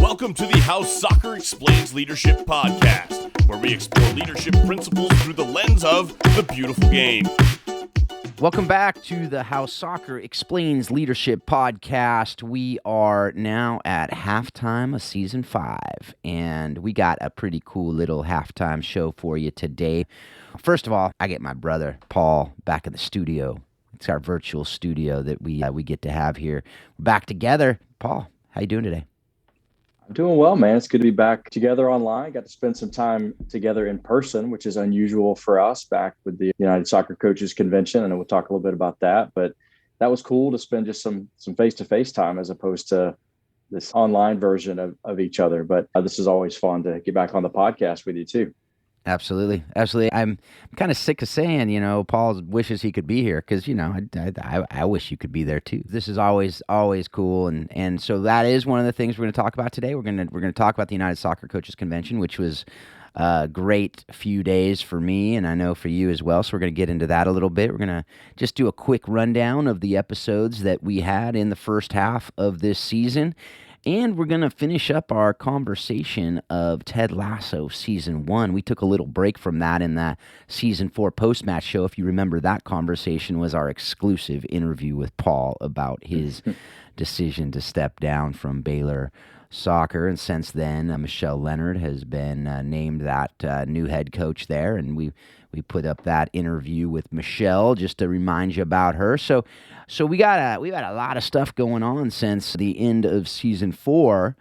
Welcome to the How Soccer Explains Leadership podcast, where we explore leadership principles through the lens of the beautiful game. Welcome back to the How Soccer Explains Leadership podcast. We are now at halftime of season 5, and we got a pretty cool little halftime show for you today. First of all, I get my brother Paul back in the studio. It's our virtual studio that we get to have here. We're back together. Paul, how you doing today? I'm doing well, man. It's good to be back together online. Got to spend some time together in person, which is unusual for us, back with the United Soccer Coaches Convention. And we'll talk a little bit about that. But that was cool to spend just some face-to-face time as opposed to this online version of each other. But this is always fun to get back on the podcast with you too. Absolutely. I'm kind of sick of saying, Paul wishes he could be here because, I wish you could be there too. This is always cool. And so that is one of the things we're going to talk about today. We're going to talk about the United Soccer Coaches Convention, which was a great few days for me, and I know for you as well. So we're going to get into that a little bit. We're going to just do a quick rundown of the episodes that we had in the first half of this season. And we're going to finish up our conversation of Ted Lasso Season 1. We took a little break from that in that Season 4 post-match show. If you remember, that conversation was our exclusive interview with Paul about his decision to step down from Baylor Soccer. And since then, Michelle Leonard has been named that new head coach there. And we put up that interview with Michelle just to remind you about her. So we've had a lot of stuff going on since the end of Season 4.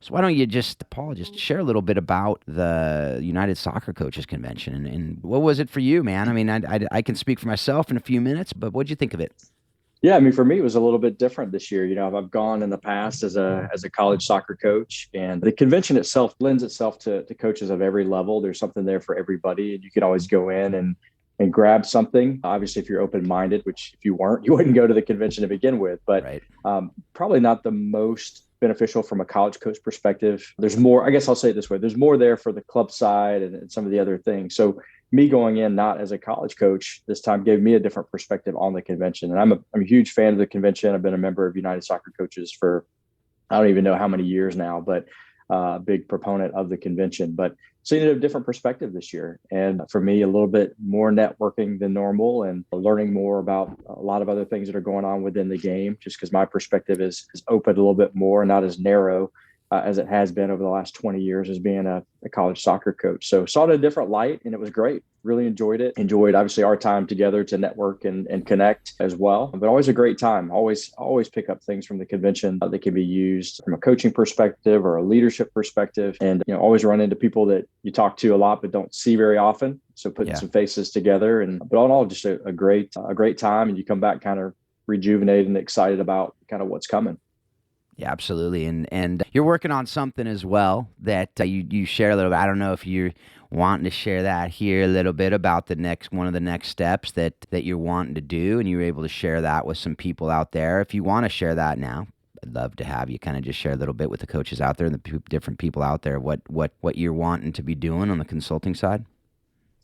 So why don't you Paul, share a little bit about the United Soccer Coaches Convention and what was it for you, man? I mean, I can speak for myself in a few minutes, but what'd you think of it? Yeah, I mean, for me, it was a little bit different this year. I've gone in the past as a college soccer coach, and the convention itself lends itself to coaches of every level. There's something there for everybody, and you can always go in and grab something. Obviously, if you're open-minded, which if you weren't, you wouldn't go to the convention to begin with. But right. Probably not the most beneficial from a college coach perspective. There's more, I guess I'll say it this way, there's more there for the club side and some of the other things. So me going in not as a college coach this time gave me a different perspective on the convention. And I'm a huge fan of the convention. I've been a member of United Soccer Coaches for I don't even know how many years now, but a big proponent of the convention. But seeing a different perspective this year. And for me, a little bit more networking than normal and learning more about a lot of other things that are going on within the game, just because my perspective is open a little bit more, not as narrow as it has been over the last 20 years as being a college soccer coach. So saw it in a different light, and it was great. Really enjoyed it. Enjoyed, obviously, our time together to network and connect as well. But always a great time. Always pick up things from the convention that can be used from a coaching perspective or a leadership perspective. And, always run into people that you talk to a lot but don't see very often. So putting some faces together. But all in all, just a great time. And you come back kind of rejuvenated and excited about kind of what's coming. Yeah, absolutely. And you're working on something as well that you share a little bit. I don't know if you're wanting to share that here a little bit about one of the next steps that you're wanting to do, and you're able to share that with some people out there. If you want to share that now, I'd love to have you kind of just share a little bit with the coaches out there and the different people out there, what you're wanting to be doing on the consulting side.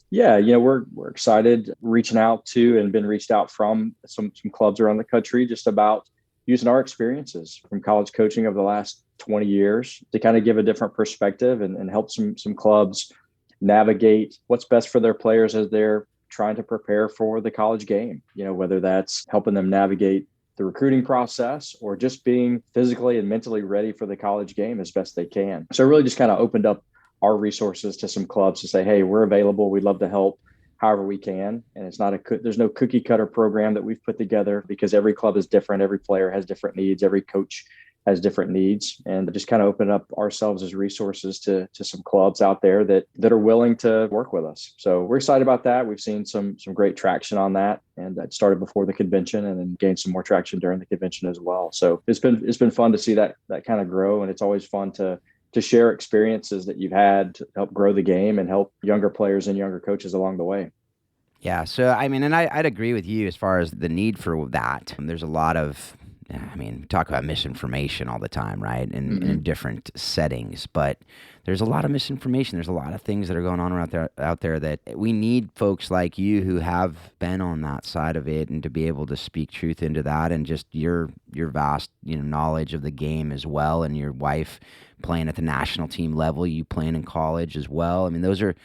Yeah, we're excited reaching out to and been reached out from some clubs around the country just about using our experiences from college coaching over the last 20 years to kind of give a different perspective and help some clubs navigate what's best for their players as they're trying to prepare for the college game, whether that's helping them navigate the recruiting process or just being physically and mentally ready for the college game as best they can. So it really just kind of opened up our resources to some clubs to say, hey, we're available. We'd love to help however we can. And it's not there's no cookie cutter program that we've put together because every club is different. Every player has different needs. Every coach has different needs, and just kind of open up ourselves as resources to some clubs out there that are willing to work with us. So we're excited about that. We've seen some great traction on that, and that started before the convention and then gained some more traction during the convention as well. So it's been fun to see that kind of grow. And it's always fun to share experiences that you've had to help grow the game and help younger players and younger coaches along the way. Yeah. So, I mean, and I'd agree with you as far as the need for that. There's a lot of, we talk about misinformation all the time, right? In different settings, but there's a lot of misinformation. There's a lot of things that are going on out there that we need folks like you who have been on that side of it and to be able to speak truth into that, and just your vast, knowledge of the game as well, and your wife playing at the national team level, you playing in college as well. I mean, those are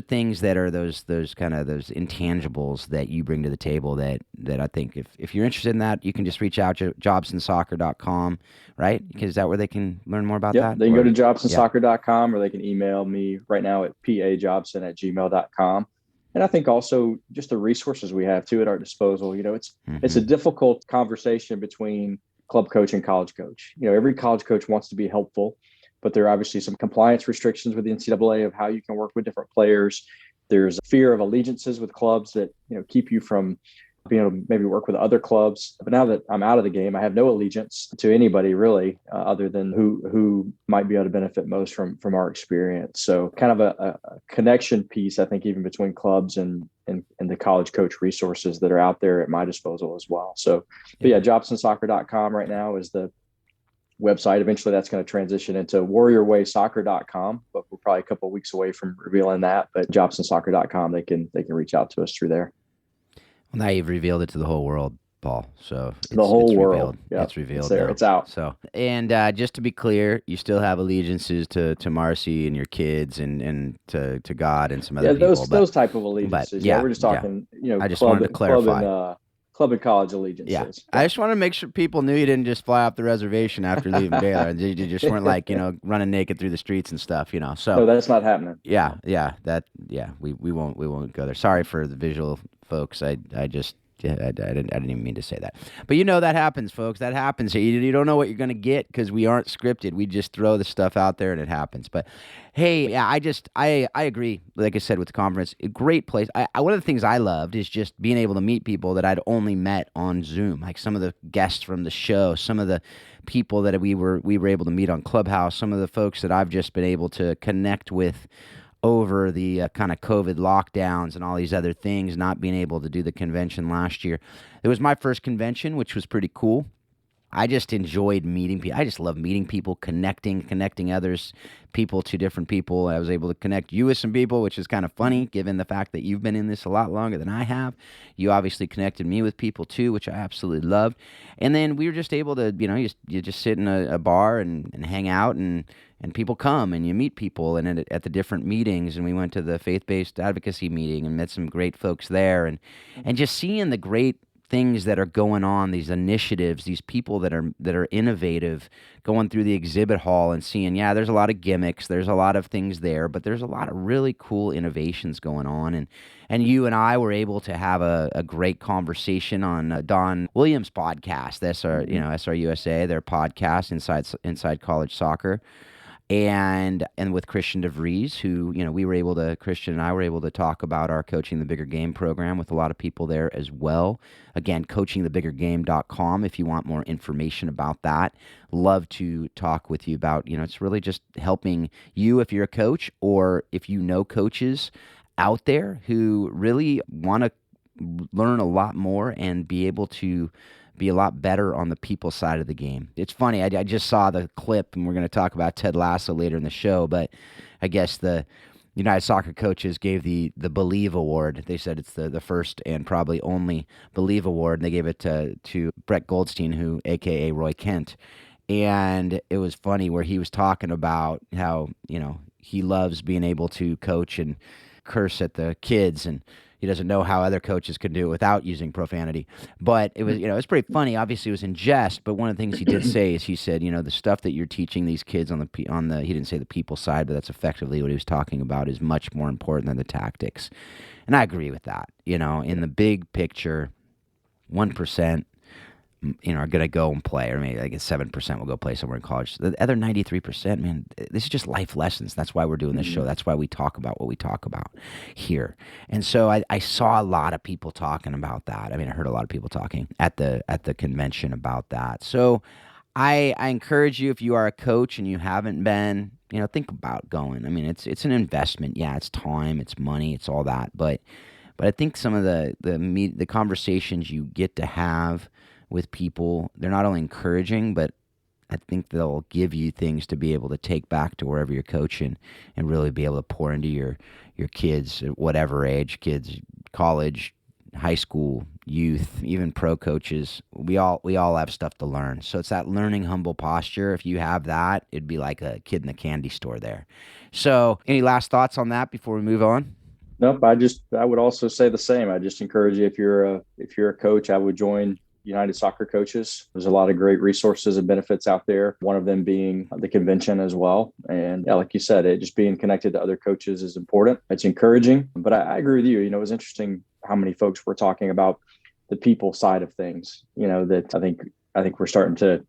things that are those kind of those intangibles that you bring to the table that I think if you're interested in that, you can just reach out to jobsandsoccer.com, right? Because is that where they can learn more about that? They can go to jobsandsoccer.com, or they can email me right now at pajobson@gmail.com. And I think also just the resources we have too at our disposal. It's a difficult conversation between club coach and college coach. Every college coach wants to be helpful, but there are obviously some compliance restrictions with the NCAA of how you can work with different players. There's a fear of allegiances with clubs that keep you from being able to maybe work with other clubs. But now that I'm out of the game, I have no allegiance to anybody really, other than who might be able to benefit most from our experience. So kind of a connection piece, I think, even between clubs and the college coach resources that are out there at my disposal as well. So, but yeah, jobsandsoccer.com right now is the website. Eventually that's going to transition into warriorwaysoccer.com, but we're probably a couple of weeks away from revealing that. But jobsandsoccer.com, they can reach out to us through there. Well, now you've revealed it to the whole world, Paul. So the whole world. Yep. It's revealed. It's there. Now. It's out. So, and just to be clear, you still have allegiances to Marcy and your kids and to God and some other people. Those type of allegiances. Yeah, we're just talking. I just wanted to clarify. Club and college allegiances. Yeah. I just want to make sure people knew you didn't just fly off the reservation after leaving Baylor. You just weren't running naked through the streets and stuff, So no, that's not happening. Yeah. We won't go there. Sorry for the visual folks. I didn't even mean to say that. But that happens, folks. That happens. You don't know what you're going to get because we aren't scripted. We just throw the stuff out there and it happens. But hey, yeah, I agree. Like I said, with the conference, a great place. One of the things I loved is just being able to meet people that I'd only met on Zoom, like some of the guests from the show, some of the people that we were able to meet on Clubhouse, some of the folks that I've just been able to connect with over the kind of COVID lockdowns and all these other things, not being able to do the convention last year. It was my first convention, which was pretty cool. I just enjoyed meeting people. I just love meeting people, connecting people to different people. I was able to connect you with some people, which is kind of funny given the fact that you've been in this a lot longer than I have. You obviously connected me with people too, which I absolutely loved. And then we were just able to, you just sit in a bar and hang out and people come and you meet people and at the different meetings. And we went to the faith-based advocacy meeting and met some great folks there and just seeing the great things that are going on, these initiatives, these people that are innovative, going through the exhibit hall and seeing, there's a lot of gimmicks, there's a lot of things there, but there's a lot of really cool innovations going on. And you and I were able to have a great conversation on Don Williams' podcast, SRUSA, their podcast, Inside College Soccer. And with Christian DeVries, who, Christian and I were able to talk about our Coaching the Bigger Game program with a lot of people there as well. Again, coachingthebiggergame.com if you want more information about that. Love to talk with you about, it's really just helping you if you're a coach or if you know coaches out there who really want to learn a lot more and be able to be a lot better on the people side of the game. It's funny, I just saw the clip, and we're going to talk about Ted Lasso later in the show, but I guess the United Soccer Coaches gave the Believe Award. They said it's the first and probably only Believe Award, and they gave it to Brett Goldstein, a.k.a. Roy Kent. And it was funny where he was talking about how, he loves being able to coach and curse at the kids, and he doesn't know how other coaches can do it without using profanity. But it was, it was pretty funny. Obviously, it was in jest. But one of the things he did say is he said, the stuff that you're teaching these kids on the he didn't say the people side, but that's effectively what he was talking about, is much more important than the tactics. And I agree with that. In the big picture, 1%, are going to go and play, or maybe 7% will go play somewhere in college. The other 93%, man, this is just life lessons. That's why we're doing this show. That's why we talk about what we talk about here. And so I saw a lot of people talking about that. I heard a lot of people talking at the convention about that. So I encourage you, if you are a coach and you haven't been, think about going. It's an investment. Yeah, it's time, it's money, it's all that. But I think some of the conversations you get to have with people, they're not only encouraging, but I think they'll give you things to be able to take back to wherever you're coaching and really be able to pour into your kids at whatever age, kids, college, high school, youth, even pro coaches. We all have stuff to learn. So it's that learning humble posture. If you have that, it'd be like a kid in the candy store there. So any last thoughts on that before we move on? Nope. I would also say the same. I just encourage you, if you're a coach, I would join United Soccer Coaches. There's a lot of great resources and benefits out there. One of them being the convention as well. And yeah, like you said, just being connected to other coaches is important. It's encouraging, but I agree with you. It was interesting how many folks were talking about the people side of things, that I think we're starting to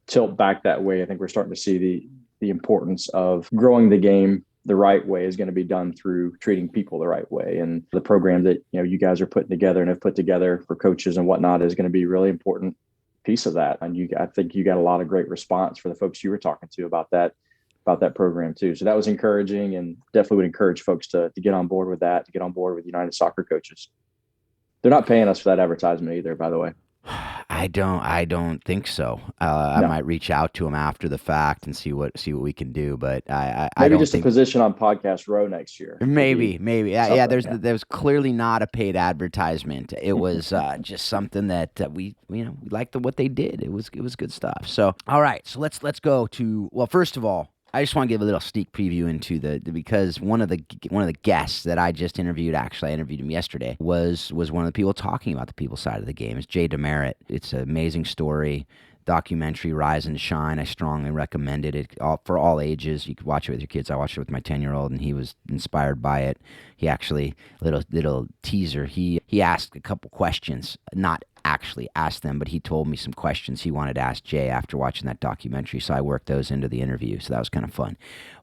tilt back that way. I think we're starting to see the importance of growing the game the right way is going to be done through treating people the right way. And the program that, you guys are putting together and have put together for coaches and whatnot is going to be a really important piece of that. And I think you got a lot of great response for the folks you were talking to about that program too. So that was encouraging, and definitely would encourage folks to get on board with that, to get on board with United Soccer Coaches. They're not paying us for that advertisement either, by the way. I don't think so. I might reach out to them after the fact and see what we can do. But I don't just think a position on Podcast Row next year. Maybe. Yeah. There's clearly not a paid advertisement. It was just something that we liked what they did. It was good stuff. So all right. So let's go to, well, first of all, I just want to give a little sneak preview into because one of the guests that I just interviewed, actually I interviewed him yesterday, was one of the people talking about the people side of the game. It's Jay Demerit. It's an amazing story, documentary, Rise and Shine. I strongly recommend it. For all ages. You could watch it with your kids. I watched it with my 10-year-old, and he was inspired by it. He actually, little teaser, he asked a couple questions, not actually asked them, but he told me some questions he wanted to ask Jay after watching that documentary, so I worked those into the interview, so that was kind of fun.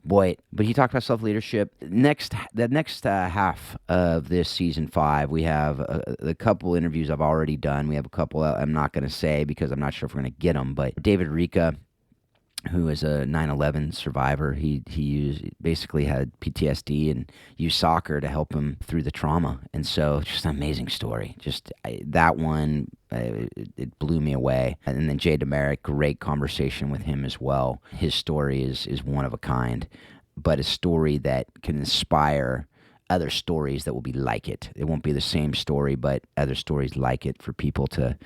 Boy, but he talked about self-leadership. The next half of this season 5, we have a couple interviews I've already done. We have a couple I'm not going to say because I'm not sure if we're going to get them, but David Rica, who is a 9/11 survivor, he basically had PTSD and used soccer to help him through the trauma. And so just an amazing story. That one, it blew me away. And then Jay Demerit, great conversation with him as well. His story is one of a kind, but a story that can inspire other stories that will be like it. It won't be the same story, but other stories like it for people to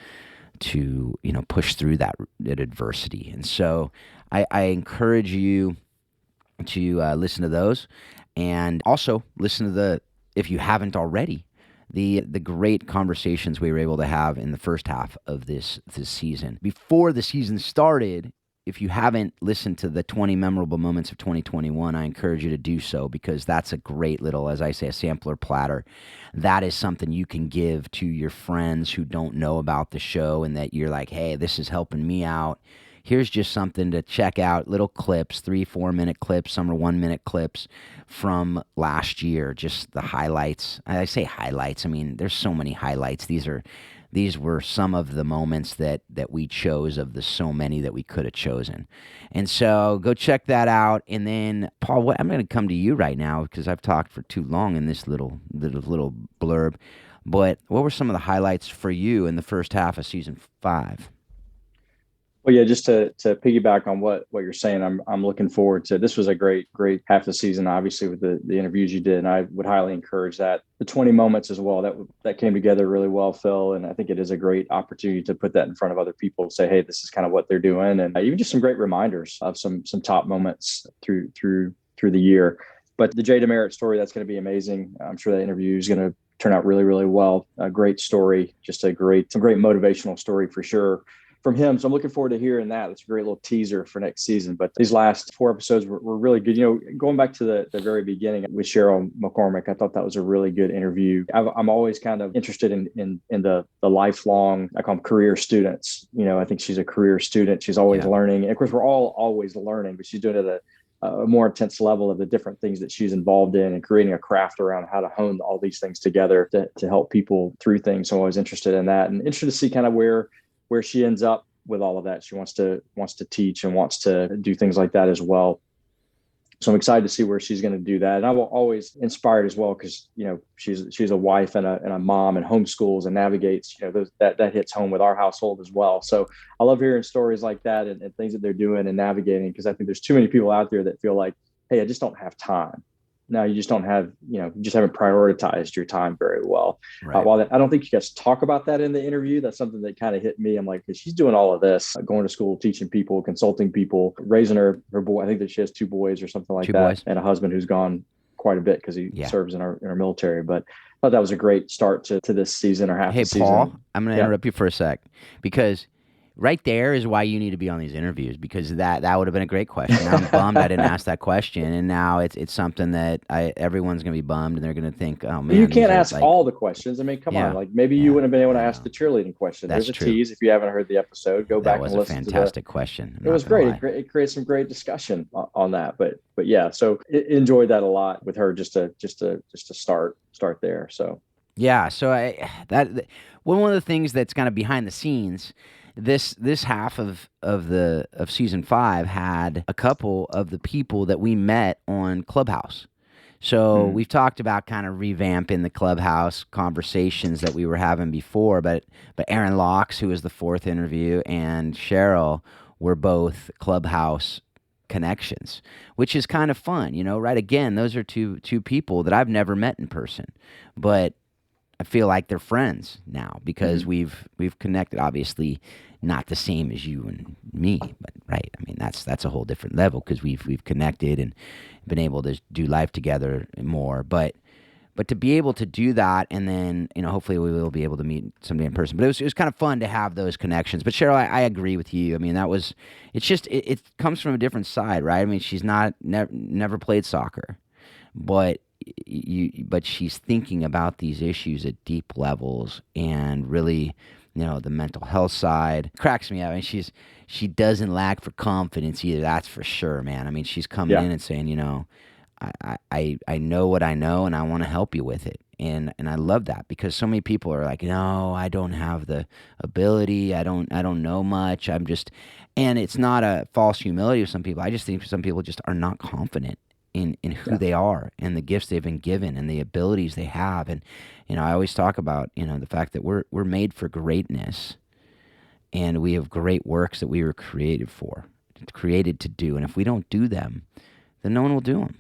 push through that adversity. And so I encourage you to listen to those, and also listen to if you haven't already, the great conversations we were able to have in the first half of this season. Before the season started, if you haven't listened to the 20 memorable moments of 2021, I encourage you to do so, because that's a great little, as I say, a sampler platter. That is something you can give to your friends who don't know about the show, and that you're like, hey, this is helping me out. Here's just something to check out, little clips, 3-4 minute clips, some are 1 minute clips from last year, just the highlights. I say highlights, I mean, there's so many highlights. These were some of the moments that we chose of the so many that we could have chosen. And so go check that out. And then, Paul, I'm going to come to you right now because I've talked for too long in this little blurb. But what were some of the highlights for you in the first half of season 5? Well, yeah, just to piggyback on what you're saying, I'm looking forward to. This was a great half of the season, obviously, with the interviews you did, and I would highly encourage that. The 20 moments as well, that came together really well, Phil, and I think it is a great opportunity to put that in front of other people and say, hey, this is kind of what they're doing, and even just some great reminders of some top moments through the year. But the Jay Demerit story, that's going to be amazing. I'm sure that interview is going to turn out really, really well. A great story, just some great motivational story for sure from him. So I'm looking forward to hearing that. It's a great little teaser for next season. But these last 4 episodes were really good. Going back to the very beginning with Cheryl McCormick, I thought that was a really good interview. I'm always kind of interested in the lifelong, I call them career students. I think she's a career student. She's always learning. And of course, we're all always learning, but she's doing it at a more intense level of the different things that she's involved in and creating a craft around how to hone all these things together to help people through things. So I'm always interested in that, and interested to see kind of where she ends up with all of that. She wants to teach and wants to do things like that as well. So I'm excited to see where she's going to do that. And I'm always inspired as well because, she's a wife and a mom and homeschools and navigates, that hits home with our household as well. So I love hearing stories like that and things that they're doing and navigating, because I think there's too many people out there that feel like, hey, I just don't have time. No, you just don't have, you just haven't prioritized your time very well. Right. While I don't think you guys talk about that in the interview, that's something that kind of hit me. I'm like, she's doing all of this, going to school, teaching people, consulting people, raising her boy. I think that she has 2 boys or something like that, boys. and a husband who's gone quite a bit because he serves in our military. But I thought that was a great start to this season or half the season. Hey, Paul, I'm going to interrupt you for a sec, because right there is why you need to be on these interviews, because that would have been a great question. I'm bummed I didn't ask that question, and now it's something that everyone's going to be bummed, and they're going to think, oh man. You can't ask all the questions. I mean, come on, like maybe you wouldn't have been able to ask the cheerleading question. That's There's a true. tease. If you haven't heard the episode, go back and listen to that was a fantastic question. It was great. It created some great discussion on that. But yeah, so enjoyed that a lot with her. Just to start there. So yeah, so one of the things that's kind of behind the scenes. This half of season 5 had a couple of the people that we met on Clubhouse. So we've talked about kind of revamping the Clubhouse conversations that we were having before, but Aaron Locks, who was the 4th interview, and Cheryl were both Clubhouse connections, which is kind of fun, right? Again, those are two people that I've never met in person, but I feel like they're friends now because we've connected. Obviously, not the same as you and me, but right. I mean, that's a whole different level because we've connected and been able to do life together more. But to be able to do that, and then hopefully we will be able to meet somebody in person. But it was kind of fun to have those connections. But Cheryl, I agree with you. I mean, it's just it comes from a different side, right? I mean, she's never played soccer, but she's thinking about these issues at deep levels and really, the mental health side cracks me up. I mean, she doesn't lack for confidence either. That's for sure, man. I mean, she's coming in and saying, I know what I know and I want to help you with it. And I love that because so many people are like, no, I don't have the ability. I don't know much. And it's not a false humility of some people. I just think some people just are not confident in who they are and the gifts they've been given and the abilities they have. And, I always talk about, the fact that we're made for greatness and we have great works that we were created to do. And if we don't do them, then no one will do them.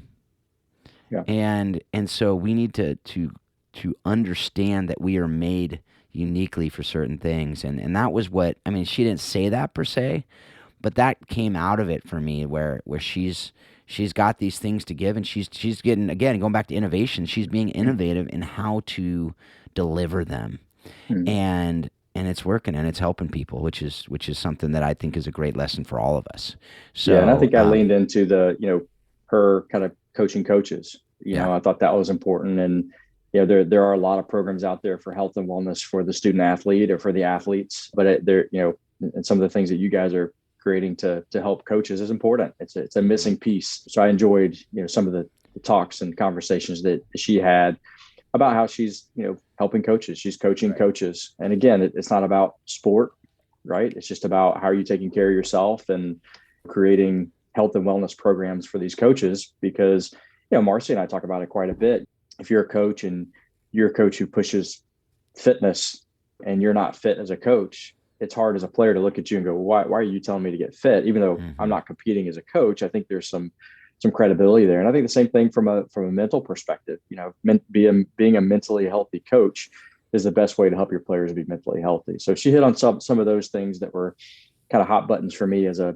Yeah. And so we need to understand that we are made uniquely for certain things. And that was what, I mean, she didn't say that per se, but that came out of it for me where she's got these things to give, and she's getting, again, going back to innovation, she's being innovative in how to deliver them. And it's working and it's helping people, which is something that I think is a great lesson for all of us. So and I think I leaned into the, her kind of coaching coaches, I thought that was important. And, there are a lot of programs out there for health and wellness for the student athlete or for the athletes, but and some of the things that you guys are creating to help coaches is important. It's a missing piece. So I enjoyed, some of the talks and conversations that she had about how she's, helping coaches. She's coaching coaches. And again, it's not about sport, right? It's just about how are you taking care of yourself and creating health and wellness programs for these coaches, because, Marcy and I talk about it quite a bit. If you're a coach and you're a coach who pushes fitness and you're not fit as a coach, it's hard as a player to look at you and go, why are you telling me to get fit? Even though I'm not competing as a coach, I think there's some credibility there. And I think the same thing from a mental perspective, being a mentally healthy coach is the best way to help your players be mentally healthy. So she hit on some of those things that were kind of hot buttons for me as a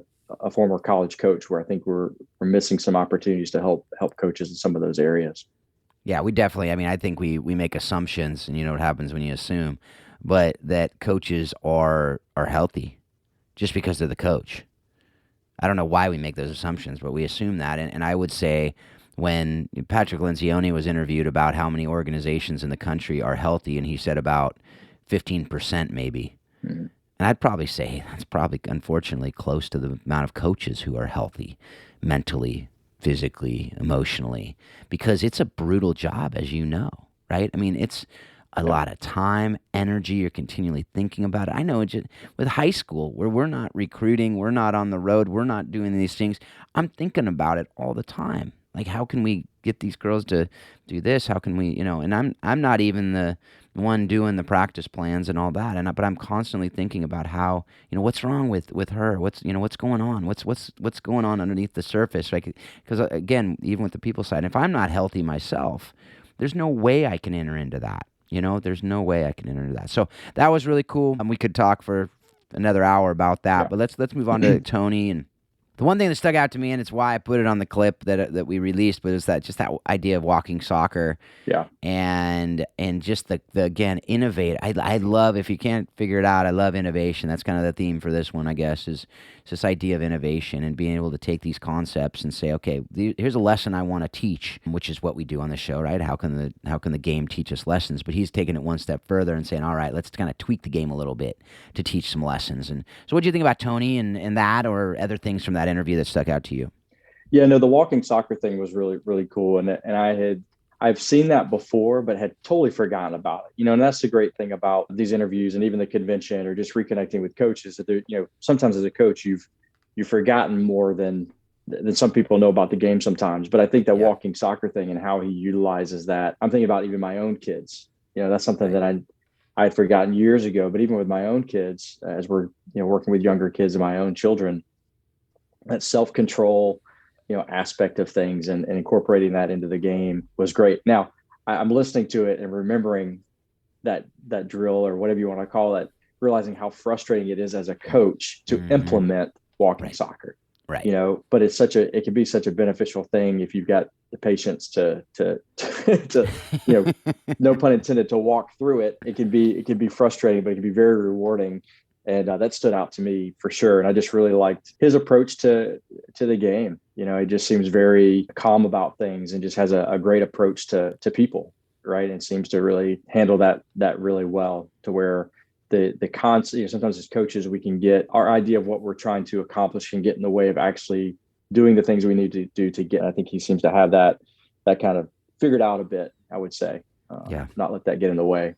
former college coach, where I think we're missing some opportunities to help coaches in some of those areas. Yeah, we definitely, I think we make assumptions, and what happens when you assume, but that coaches are healthy just because they're the coach. I don't know why we make those assumptions, but we assume that. And I would say when Patrick Lencioni was interviewed about how many organizations in the country are healthy, and he said about 15% maybe. And I'd probably say that's probably, unfortunately, close to the amount of coaches who are healthy mentally, physically, emotionally, because it's a brutal job, as you know, right? I mean, it's a lot of time, energy. You're continually thinking about it. I know with high school, where we're not recruiting, we're not on the road, we're not doing these things, I'm thinking about it all the time. Like, how can we get these girls to do this? How can we, and I'm not even the one doing the practice plans and all that. But I'm constantly thinking about how, what's wrong with her? What's going on? What's going on underneath the surface? Like, because again, even with the people side, if I'm not healthy myself, there's no way I can enter into that. There's no way I can enter into that. So that was really cool. We could talk for another hour about that, Yeah. but let's move on to Tony. And the one thing that stuck out to me, and it's why I put it on the clip that we released, but is that idea of walking soccer. Yeah. And just the again, innovate. I love, if you can't figure it out, I love innovation. That's kind of the theme for this one, I guess, is this idea of innovation and being able to take these concepts and say, okay, here's a lesson I want to teach, which is what we do on the show, right? How can the game teach us lessons? But he's taking it one step further and saying, all right, let's kind of tweak the game a little bit to teach some lessons. And so what do you think about Tony and that, or other things from that interview that stuck out to you? Yeah, no, the walking soccer thing was really, really cool. And I've seen that before, but had totally forgotten about it. And that's the great thing about these interviews and even the convention or just reconnecting with coaches, that sometimes as a coach, you've forgotten more than some people know about the game sometimes. But I think that walking soccer thing and how he utilizes that, I'm thinking about even my own kids. That's something that I had forgotten years ago. But even with my own kids, as we're working with younger kids and my own children, that self-control aspect of things and incorporating that into the game was great. Now I'm listening to it and remembering that drill, or whatever you want to call it, realizing how frustrating it is as a coach to implement walking soccer. Right. But it can be such a beneficial thing if you've got the patience to no pun intended, to walk through it. It can be frustrating, but it can be very rewarding. And that stood out to me for sure. And I just really liked his approach to the game. He just seems very calm about things and just has a great approach to people, right? And seems to really handle that really well, to where the concept, sometimes as coaches, we can get our idea of what we're trying to accomplish and get in the way of actually doing the things we need to do to get. I think he seems to have that kind of figured out a bit, I would say. Not let that get in the way.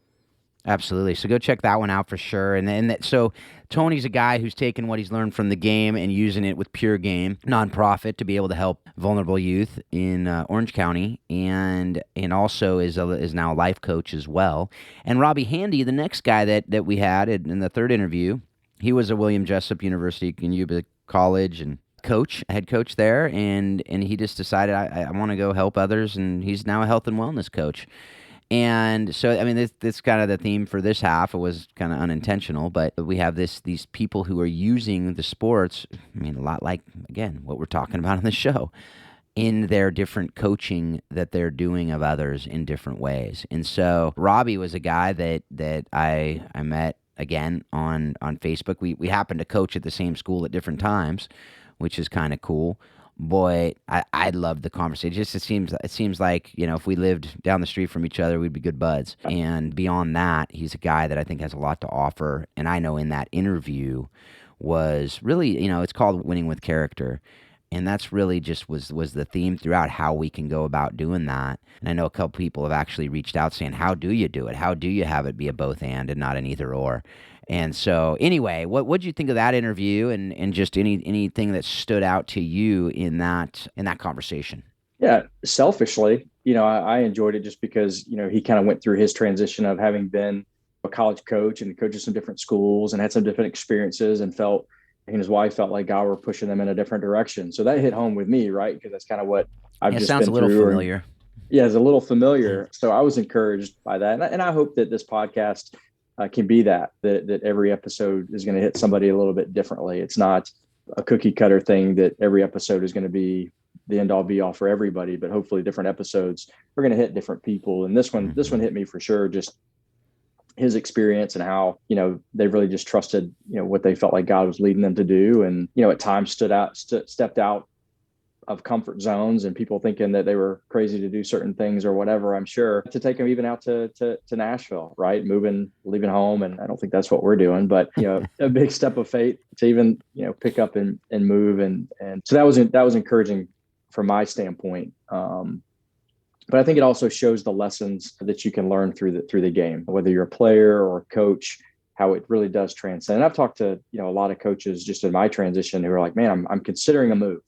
Absolutely. So go check that one out for sure. So Tony's a guy who's taken what he's learned from the game and using it with Pure Game nonprofit to be able to help vulnerable youth in Orange County, and also is now a life coach as well. And Robbie Handy, the next guy that we had in the third interview, he was a William Jessup University in Yuba College and head coach there, and he just decided I want to go help others, and he's now a health and wellness coach. And so, I mean, this kind of the theme for this half. It was kind of unintentional, but we have these people who are using the sports, I mean, a lot like, again, what we're talking about on the show, in their different coaching that they're doing of others in different ways. And so Robbie was a guy that I met, again, on Facebook. We happened to coach at the same school at different times, which is kind of cool. Boy, I loved the conversation. It seems like, if we lived down the street from each other, we'd be good buds. And beyond that, he's a guy that I think has a lot to offer. And I know in that interview was really, it's called Winning with Character. And that's really just was the theme throughout, how we can go about doing that. And I know a couple people have actually reached out saying, how do you do it? How do you have it be a both and not an either or? And so anyway, what did you think of that interview, and just anything that stood out to you in that conversation? Yeah, selfishly, I enjoyed it just because, he kind of went through his transition of having been a college coach and coached some different schools and had some different experiences, and his wife felt like God were pushing them in a different direction. So that hit home with me, right? Because that's kind of what I've just been through. It sounds a little familiar. It's a little familiar. So I was encouraged by that. And I hope that this podcast can be that every episode is going to hit somebody a little bit differently. It's not a cookie cutter thing that every episode is going to be the end all be all for everybody, but hopefully different episodes are going to hit different people. And this one hit me for sure. Just his experience and how, they really just trusted, what they felt like God was leading them to do. And, at times stepped out of comfort zones, and people thinking that they were crazy to do certain things or whatever, I'm sure, to take them even out to Nashville, right? Leaving home. And I don't think that's what we're doing, but, a big step of faith to even, pick up and move. And so that was encouraging from my standpoint. But I think it also shows the lessons that you can learn through the game, whether you're a player or a coach, how it really does transcend. And I've talked to, a lot of coaches just in my transition who are like, man, I'm considering a move.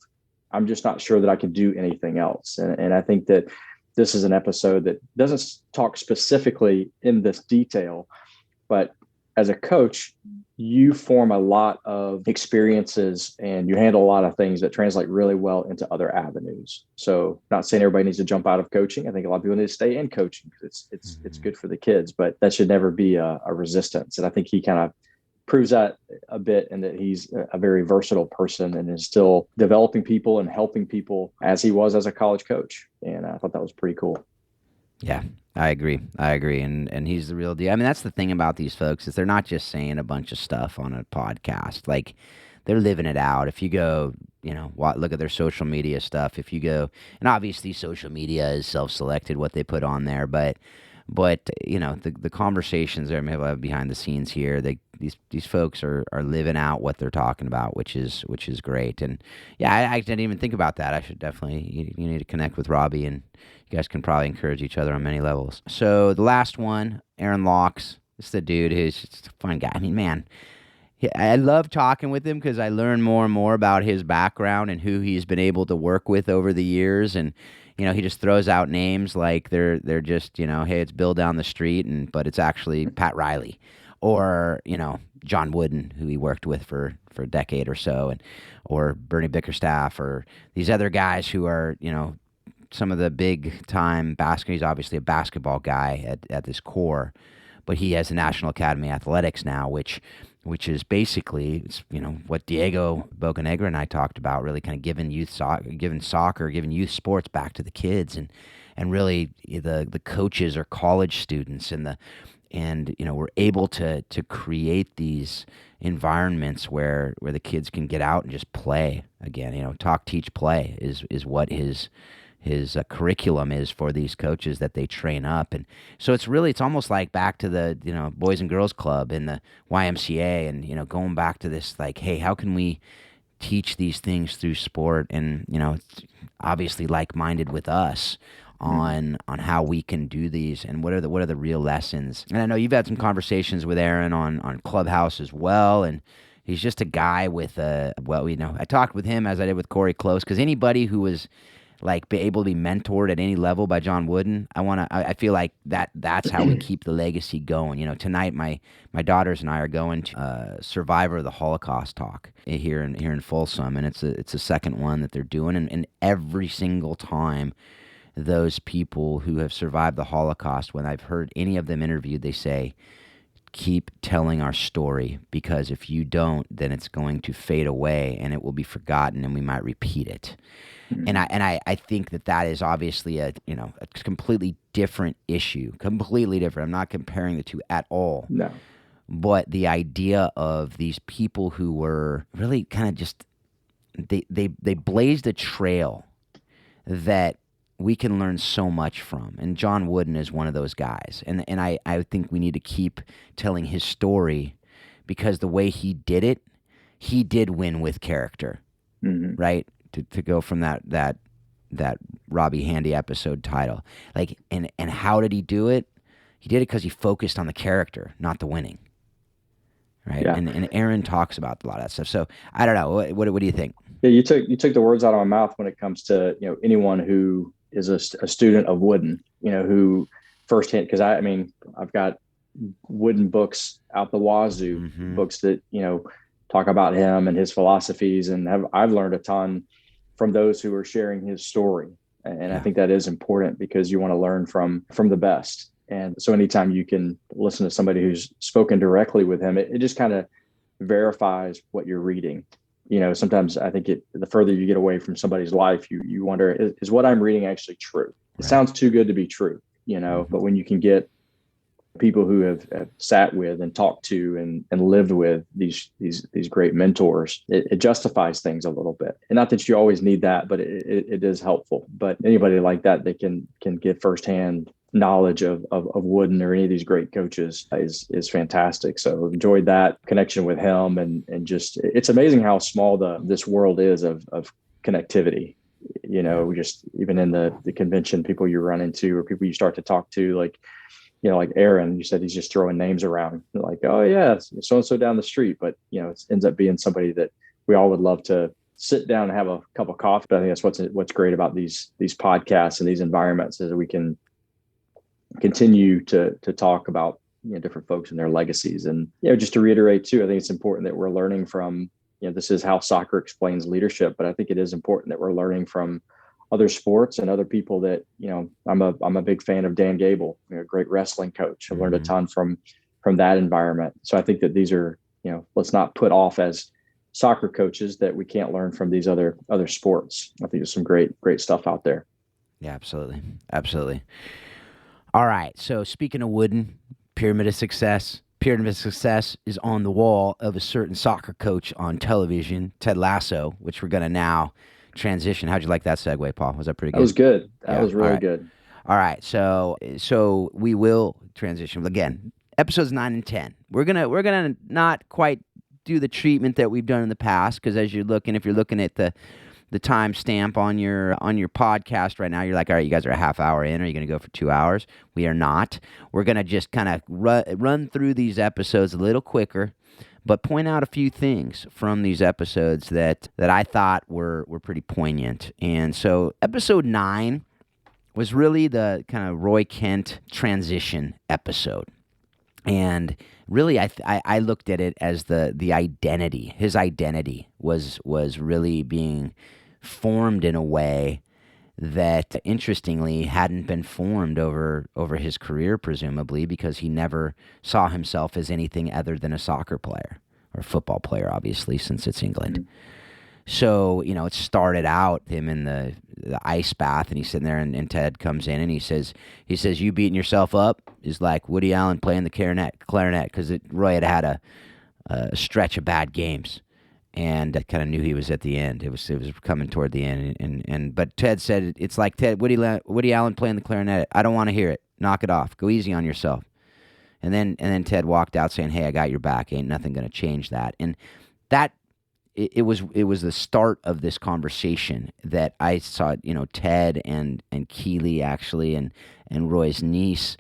I'm just not sure that I can do anything else. And I think that this is an episode that doesn't talk specifically in this detail, but as a coach, you form a lot of experiences and you handle a lot of things that translate really well into other avenues. So not saying everybody needs to jump out of coaching. I think a lot of people need to stay in coaching because it's good for the kids, but that should never be a resistance. And I think he kind of proves that a bit, and that he's a very versatile person and is still developing people and helping people as he was as a college coach. And I thought that was pretty cool. Yeah, I agree. And he's the real deal. I mean, that's the thing about these folks is they're not just saying a bunch of stuff on a podcast. Like, they're living it out. If you go, look at their social media stuff. If you go, and obviously social media is self-selected what they put on there, but the conversations they're maybe behind the scenes here, these folks are living out what they're talking about, which is great. And yeah, I didn't even think about that. I should definitely, you need to connect with Robbie, and you guys can probably encourage each other on many levels. So the last one, Aaron Locks, it's the dude who's just a fun guy. I mean, man, I love talking with him because I learn more and more about his background and who he's been able to work with over the years. And he just throws out names like they're just, hey, it's Bill down the street, but it's actually Pat Riley, or John Wooden, who he worked with for a decade or so, or Bernie Bickerstaff, or these other guys who are some of the big time basketball. He's obviously a basketball guy at this core, but he has the National Academy of Athletics now, which is basically, what Diego Bocanegra and I talked about, really kind of giving youth sports back to the kids, and really the coaches are college students, and we're able to create these environments where the kids can get out and just play again. Talk, teach, play is what his curriculum is for these coaches that they train up. And so it's almost like back to the Boys and Girls Club in the YMCA, and going back to this, like, hey, how can we teach these things through sport? And it's obviously like-minded with us on how we can do these, and what are the real lessons. And I know you've had some conversations with Aaron on Clubhouse as well, and he's just a guy with I talked with him as I did with Corey Close, because anybody who was like be able to be mentored at any level by John Wooden, I feel like that's how we keep the legacy going. Tonight my daughters and I are going to Survivor of the Holocaust talk here in Folsom, and it's a second one that they're doing, and every single time those people who have survived the Holocaust, when I've heard any of them interviewed, they say, keep telling our story, because if you don't, then it's going to fade away and it will be forgotten and we might repeat it. And I think that is obviously a completely different issue, completely different. I'm not comparing the two at all. No. But the idea of these people who were really kind of just, they blazed a trail that we can learn so much from. And John Wooden is one of those guys. And I think we need to keep telling his story, because the way he did it, he did win with character, right? To go from that Robbie Handy episode title. Like, and how did he do it? He did it because he focused on the character, not the winning. Right? Yeah. And Aaron talks about a lot of that stuff. So I don't know. What do you think? Yeah, you took the words out of my mouth when it comes to anyone who is a student of Wooden, who firsthand, because I've got Wooden books out the wazoo, books that talk about him and his philosophies, and I've learned a ton from those who are sharing his story. And I think that is important, because you want to learn from the best. And so anytime you can listen to somebody who's spoken directly with him, it just kind of verifies what you're reading. Sometimes I think the further you get away from somebody's life, you wonder, is what I'm reading actually true? It sounds too good to be true, but when you can get people who have sat with and talked to and lived with these great mentors, it justifies things a little bit. And not that you always need that, but it is helpful. But anybody like that can get firsthand knowledge of Wooden or any of these great coaches is fantastic. So I've enjoyed that connection with him, and just, it's amazing how small this world is of connectivity. Just even in the convention, people you run into or people you start to talk to, like Aaron, you said he's just throwing names around, like, oh yeah, so-and-so down the street. But, it ends up being somebody that we all would love to sit down and have a cup of coffee. But I think that's what's great about these podcasts and these environments is that we can continue to talk about different folks and their legacies. And just to reiterate too, I think it's important that we're learning from this is how soccer explains leadership, but I think it is important that we're learning from other sports and other people that I'm a big fan of Dan Gable, a great wrestling coach. I've learned a ton from that environment. So I think that these are let's not put off as soccer coaches that we can't learn from these other sports. I think there's some great stuff out there. Yeah, absolutely. All right. So speaking of wooden, pyramid of success is on the wall of a certain soccer coach on television, Ted Lasso, which we're going to now transition. How'd you like that segue, Paul? Was that pretty good? That was good. That was really good. All right. So we will transition again. Episodes 9 and 10. We're gonna not quite do the treatment that we've done in the past, because if you're looking at the timestamp on your podcast right now, you're like, all right, you guys are a half hour in. Are you going to go for 2 hours? We are not. We're going to just kind of run through these episodes a little quicker, but point out a few things from these episodes that I thought were pretty poignant. And so episode 9 was really the kind of Roy Kent transition episode. And really, I looked at it as the identity. His identity was really being formed in a way that, interestingly, hadn't been formed over his career, presumably, because he never saw himself as anything other than a soccer player or football player, obviously, since it's England. So, it started out him in the ice bath, and he's sitting there, and Ted comes in, and he says, you beating yourself up is like Woody Allen playing the clarinet, because Roy had a stretch of bad games, and I kind of knew he was at the end. It was coming toward the end, but Ted said, it's like Woody Allen playing the clarinet. I don't want to hear it. Knock it off. Go easy on yourself. And then Ted walked out saying, hey, I got your back. Ain't nothing going to change that. And that, It was the start of this conversation that I saw, Ted and Keely actually and Roy's niece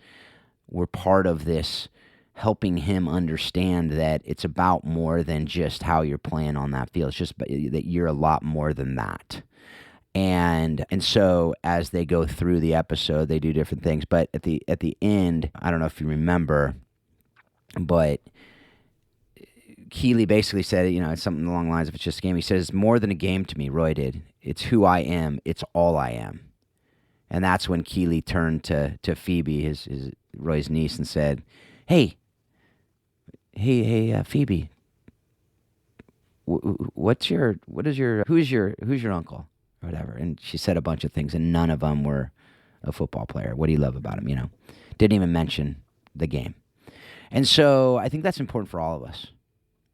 were part of this, helping him understand that it's about more than just how you're playing on that field. It's just that you're a lot more than that. And so as they go through the episode, they do different things. But at the end, I don't know if you remember, but Keely basically said, it's something along the lines of, it's just a game. He says, it's more than a game to me, Roy did. It's who I am. It's all I am. And that's when Keely turned to Phoebe, his Roy's niece, and said, hey, Phoebe, who's your uncle or whatever? And she said a bunch of things, and none of them were a football player. What do you love about him? Didn't even mention the game. And so I think that's important for all of us.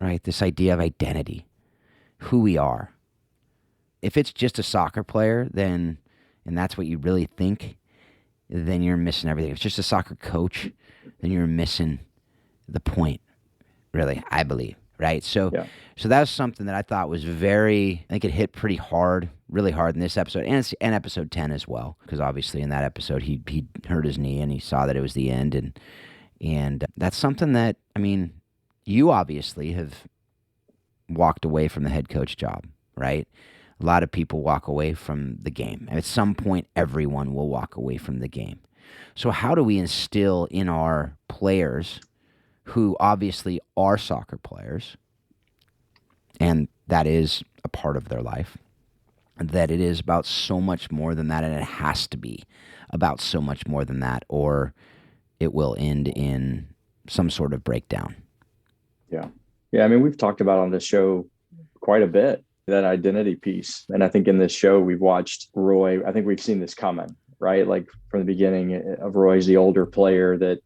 Right? This idea of identity, who we are. If it's just a soccer player, and that's what you really think, then you're missing everything. If it's just a soccer coach, then you're missing the point, really, I believe. Right? So that was something that I thought was I think it hit pretty hard, really hard in this episode, and episode 10 as well, because obviously in that episode he hurt his knee and he saw that it was the end, and that's something that, you obviously have walked away from the head coach job, right? A lot of people walk away from the game. At some point, everyone will walk away from the game. So how do we instill in our players, who obviously are soccer players, and that is a part of their life, that it is about so much more than that, and it has to be about so much more than that, or it will end in some sort of breakdown. Yeah. We've talked about on this show quite a bit, that identity piece. And I think in this show, we've watched Roy. I think we've seen this coming, right? Like from the beginning of Roy's the older player that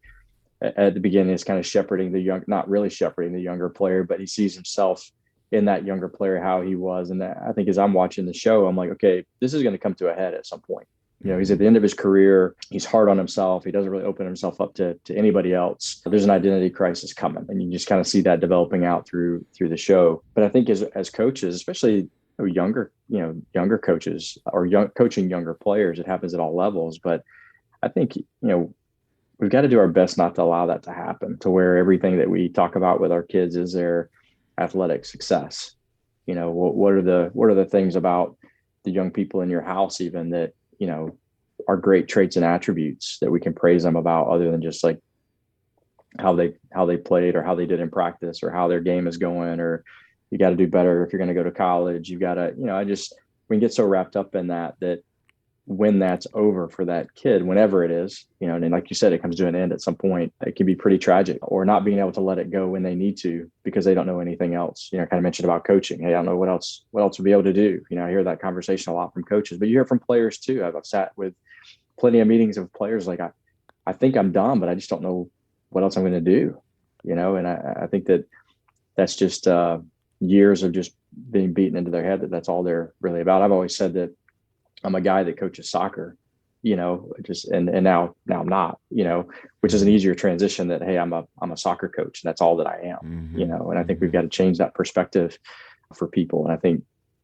at the beginning is kind of not really shepherding the younger player, but he sees himself in that younger player, how he was. And I think as I'm watching the show, I'm like, okay, this is going to come to a head at some point. He's at the end of his career. He's hard on himself. He doesn't really open himself up to anybody else. There's an identity crisis coming, and you just kind of see that developing out through the show. But I think as coaches, especially younger coaches or coaching younger players, it happens at all levels. But I think, we've got to do our best not to allow that to happen, to where everything that we talk about with our kids is their athletic success. what are the things about the young people in your house even that, are great traits and attributes that we can praise them about, other than just like how they played or how they did in practice or how their game is going, or you got to do better if you're going to go to college. You got to, we can get so wrapped up in that when that's over for that kid, whenever it is, and like you said, it comes to an end at some point. It can be pretty tragic, or not being able to let it go when they need to because they don't know anything else. Kind of mentioned about coaching. Hey, I don't know what else we'll be able to do. I hear that conversation a lot from coaches, but you hear from players too. I've sat with plenty of meetings of players like, I think I'm done, but I just don't know what else I'm going to do. And I think that's just years of just being beaten into their head that's all they're really about. I've always said that I'm a guy that coaches soccer, and now I'm not, which is an easier transition that, hey, I'm a soccer coach. And that's all that I am, and I think we've got to change that perspective for people. And I think,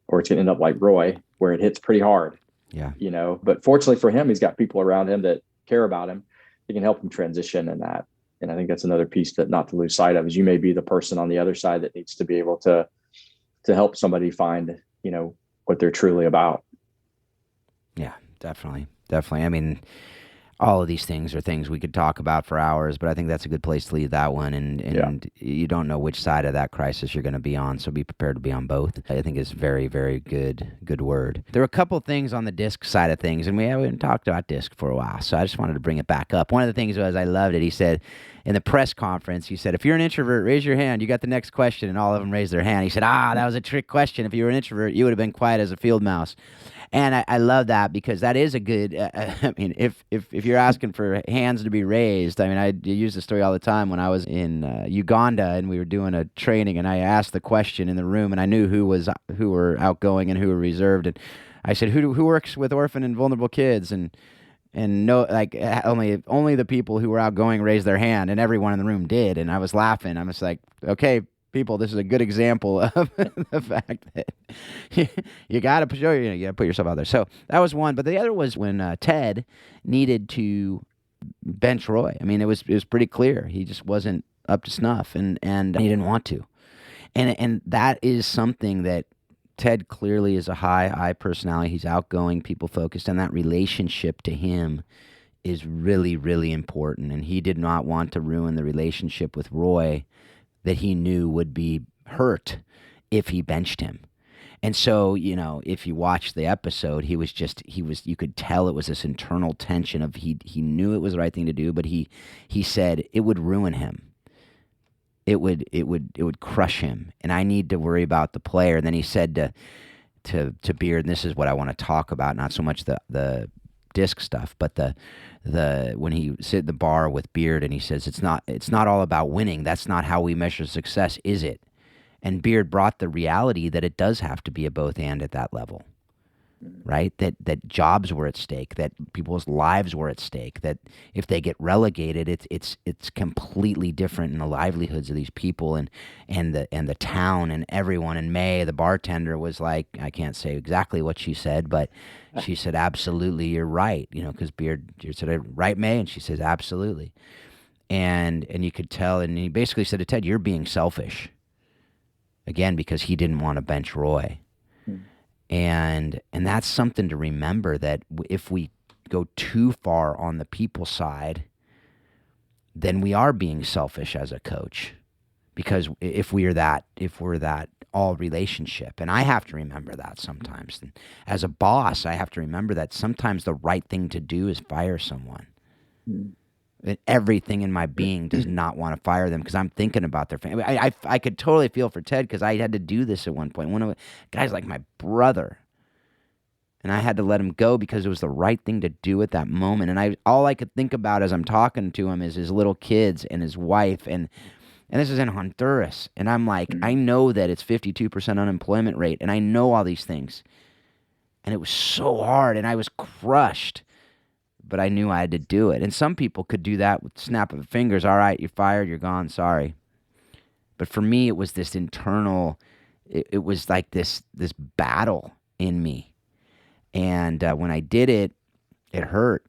or it's going to end up like Roy, where it hits pretty hard, but fortunately for him, he's got people around him that care about him. They can help him transition in that. And I think that's another piece that not to lose sight of, is you may be the person on the other side that needs to be able to help somebody find, what they're truly about. Yeah, definitely. I mean, all of these things are things we could talk about for hours, but I think that's a good place to leave that one. And you don't know which side of that crisis you're going to be on, so be prepared to be on both. I think it's very, very good word. There were a couple things on the disc side of things, and we haven't talked about disc for a while, so I just wanted to bring it back up. One of the things was, I loved it. He said in the press conference, he said, if you're an introvert, raise your hand. You got the next question, and all of them raised their hand. He said, that was a trick question. If you were an introvert, you would have been quiet as a field mouse. And I love that, because that is a good, I mean, if you're asking for hands to be raised, I mean, I use the story all the time when I was in Uganda and we were doing a training, and I asked the question in the room, and I knew who were outgoing and who were reserved. And I said, who works with orphan and vulnerable kids? And no, like only the people who were outgoing raised their hand, and everyone in the room did. And I was laughing. I was like, okay, people, this is a good example of the fact that you got to show you got to put yourself out there. So that was one, but the other was when Ted needed to bench Roy. I mean, it was pretty clear he just wasn't up to snuff, and he didn't want to, and that is something that Ted clearly is a high personality. He's outgoing, people focused, and that relationship to him is really, really important. And he did not want to ruin the relationship with Roy that he knew would be hurt if he benched him. And so, if you watch the episode, you could tell it was this internal tension of he knew it was the right thing to do, but he said it would ruin him. It would crush him, and I need to worry about the player. And then he said to Beard, and this is what I want to talk about, not so much the disc stuff, but the when he sit at the bar with Beard, and he says it's not all about winning. That's not how we measure success, is it? And Beard brought the reality that it does have to be a both and at that level, right? That jobs were at stake, that people's lives were at stake, that if they get relegated, it's completely different in the livelihoods of these people and the town and everyone. And May, the bartender, was like, I can't say exactly what she said, but she said, absolutely, you're right, because Beard said, right, May? And she says, absolutely. And you could tell, and he basically said to Ted, you're being selfish. Again, because he didn't want to bench Roy. And that's something to remember, that if we go too far on the people side, then we are being selfish as a coach. Because if we're that all relationship, and I have to remember that sometimes. And as a boss, I have to remember that sometimes the right thing to do is fire someone. And everything in my being does not want to fire them, because I'm thinking about their family. I could totally feel for Ted, because I had to do this at one point. One of the guys like my brother, and I had to let him go because it was the right thing to do at that moment. And all I could think about as I'm talking to him is his little kids and his wife, and this is in Honduras. And I'm like, I know that it's 52% unemployment rate, and I know all these things. And it was so hard, and I was crushed. But I knew I had to do it. And some people could do that with snap of fingers. All right, you're fired, you're gone, sorry. But for me, it was this internal, it was like this battle in me. And when I did it, it hurt.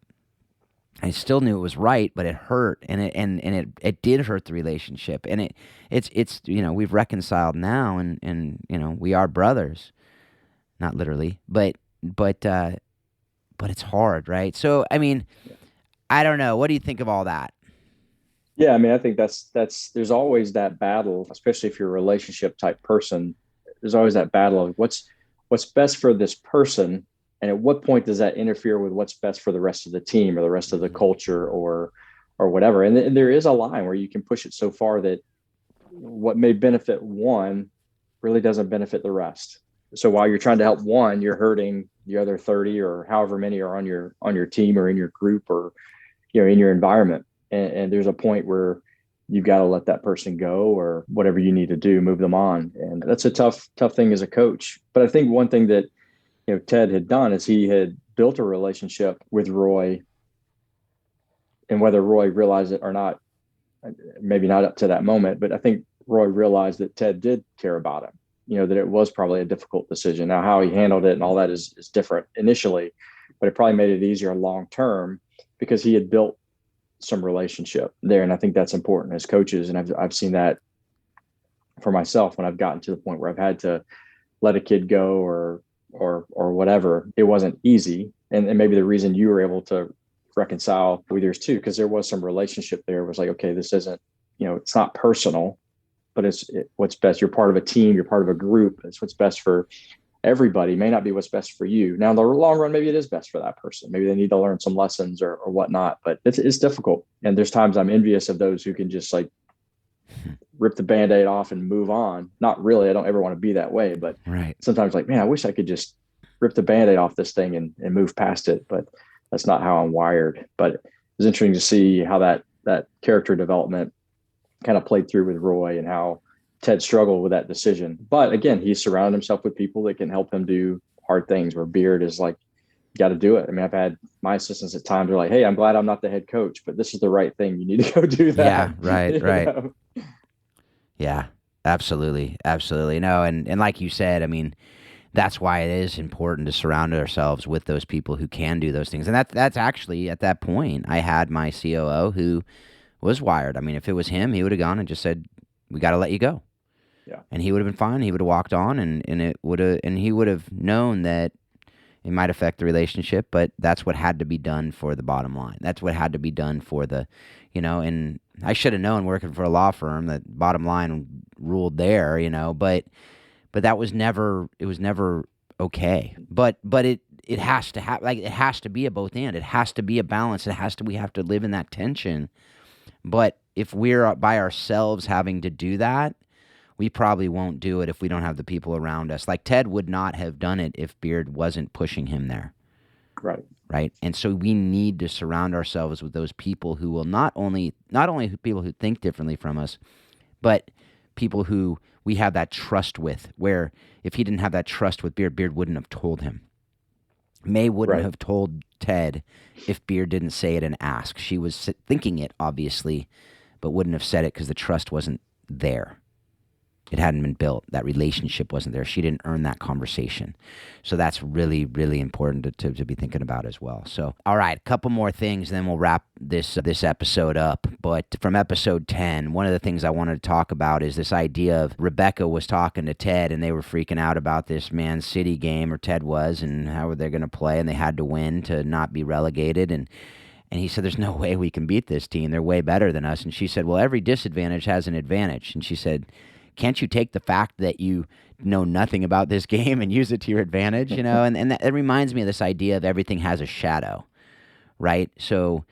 I still knew it was right, but it hurt, and it did hurt the relationship. And it's we've reconciled now, and we are brothers, not literally, but it's hard, right? So I mean, I don't know. What do you think of all that? Yeah, I mean, I think that's there's always that battle, especially if you're a relationship type person. There's always that battle of what's best for this person, and at what point does that interfere with what's best for the rest of the team or the rest of the culture or whatever. And there is a line where you can push it so far that what may benefit one really doesn't benefit the rest. So while you're trying to help one, you're hurting the other 30 or however many are on your team or in your group or in your environment. And there's a point where you've got to let that person go or whatever you need to do, move them on. And that's a tough thing as a coach. But I think one thing that Ted had done is he had built a relationship with Roy, and whether Roy realized it or not, maybe not up to that moment, but I think Roy realized that Ted did care about him, that it was probably a difficult decision. Now, how he handled it and all that is different initially, but it probably made it easier long term because he had built some relationship there. And I think that's important as coaches. And I've seen that for myself when I've gotten to the point where I've had to let a kid go or whatever. It wasn't easy. And maybe the reason you were able to reconcile with yours too, because there was some relationship there. It was like, okay, this isn't, it's not personal, but it's what's best. You're part of a team. You're part of a group. It's what's best for everybody. It may not be what's best for you. Now, in the long run, maybe it is best for that person. Maybe they need to learn some lessons or whatnot, but it's difficult. And there's times I'm envious of those who can just like rip the Band-Aid off and move on. Not really. I don't ever want to be that way, but Right. sometimes like, man, I wish I could just rip the Band-Aid off this thing and move past it. But that's not how I'm wired. But it was interesting to see how that character development kind of played through with Roy and how Ted struggled with that decision. But again, he surrounded himself with people that can help him do hard things, where Beard is like, you got to do it. I mean, I've had my assistants at times are like, hey, I'm glad I'm not the head coach, but this is the right thing. You need to go do that. Yeah, right. Yeah, absolutely. Absolutely. No, and like you said, I mean, that's why it is important to surround ourselves with those people who can do those things. And that's actually at that point, I had my COO who was wired. I mean, if it was him, he would have gone and just said, we got to let you go. Yeah. And he would have been fine. He would have walked on and he would have known that it might affect the relationship, but that's what had to be done for the bottom line. That's what had to be done for the, and I should have known working for a law firm that bottom line ruled there, but that was never, it was never okay. But it has to have, like, it has to be a both and. It has to be a balance. We have to live in that tension. But if we're by ourselves having to do that, we probably won't do it if we don't have the people around us. Like Ted would not have done it if Beard wasn't pushing him there. Right. And so we need to surround ourselves with those people who will not only people who think differently from us, but people who we have that trust with, where if he didn't have that trust with Beard, Beard wouldn't have told him. May wouldn't have told Ted if Beard didn't say it and ask. She was thinking it, obviously, but wouldn't have said it because the trust wasn't there. It hadn't been built. That relationship wasn't there. She didn't earn that conversation. So that's really, really important to be thinking about as well. So, all right, a couple more things, then we'll wrap this episode up. But from episode 10, one of the things I wanted to talk about is this idea of Rebecca was talking to Ted, and they were freaking out about this Man City game, or Ted was, and how they're going to play, and they had to win to not be relegated. And he said, there's no way we can beat this team. They're way better than us. And she said, well, every disadvantage has an advantage. And she said, can't you take the fact that you know nothing about this game and use it to your advantage, And that reminds me of this idea of everything has a shadow, right? So